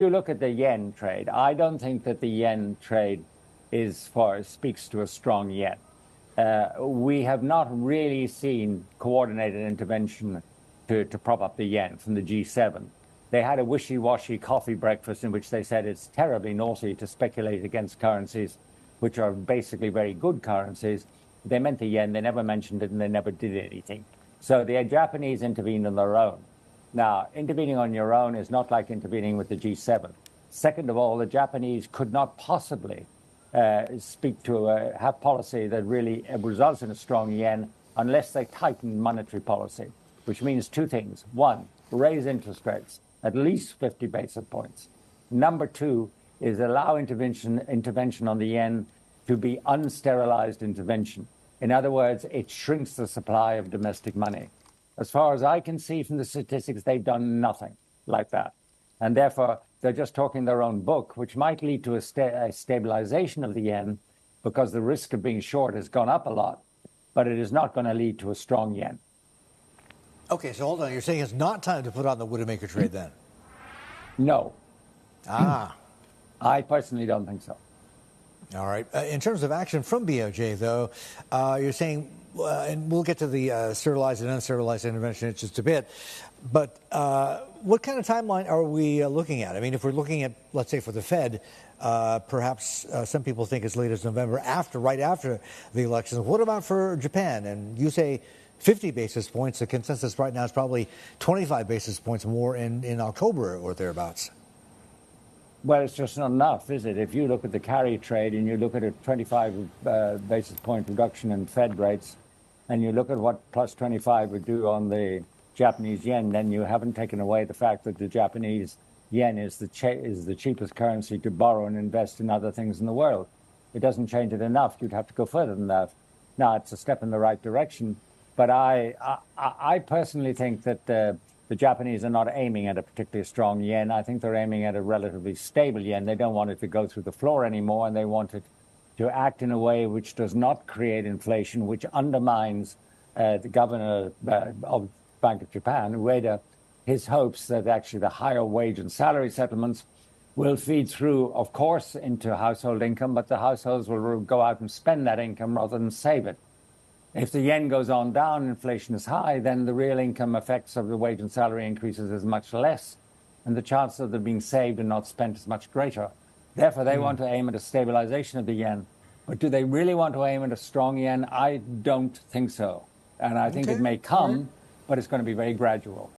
you look at the yen trade, I don't think that the yen trade speaks to a strong yen. We have not really seen coordinated intervention to prop up the yen from the G7. They had a wishy-washy coffee breakfast in which they said it's terribly naughty to speculate against currencies, which are basically very good currencies. They meant the yen, they never mentioned it, and they never did anything. So the Japanese intervened on their own. Now, intervening on your own is not like intervening with the G7. Second of all, the Japanese could not possibly have policy that really results in a strong yen unless they tighten monetary policy, which means two things. One, raise interest rates, at least 50 basis points. Number two is allow intervention on the yen to be unsterilized intervention. In other words, it shrinks the supply of domestic money. As far as I can see from the statistics, they've done nothing like that. And therefore, they're just talking their own book, which might lead to a stabilization of the yen because the risk of being short has gone up a lot, but it is not going to lead to a strong yen. Okay, so hold on. You're saying it's not time to put on the Widowmaker trade then? No. Ah. I personally don't think so. All right. In terms of action from BOJ, though, you're saying, and we'll get to the sterilized and unsterilized intervention in just a bit, but what kind of timeline are we looking at? I mean, if we're looking at, let's say, for the Fed, perhaps some people think as late as November, right after the elections. What about for Japan? And you say 50 basis points. The consensus right now is probably 25 basis points more in October or thereabouts. Well, it's just not enough, is it? If you look at the carry trade and you look at a 25 basis point reduction in Fed rates, and you look at what plus 25 would do on the Japanese yen, then you haven't taken away the fact that the Japanese yen is the cheapest currency to borrow and invest in other things in the world. It doesn't change it enough. You'd have to go further than that. Now, it's a step in the right direction, but I personally think that the Japanese are not aiming at a particularly strong yen. I think they're aiming at a relatively stable yen. They don't want it to go through the floor anymore, and they want it to act in a way which does not create inflation, which undermines the governor of Bank of Japan, Ueda, his hopes that actually the higher wage and salary settlements will feed through, of course, into household income, but the households will go out and spend that income rather than save it. If the yen goes on down, inflation is high, then the real income effects of the wage and salary increases is much less, and the chance of them being saved and not spent is much greater. Therefore, they want to aim at a stabilization of the yen. But do they really want to aim at a strong yen? I don't think so. And I think it may come, but it's going to be very gradual.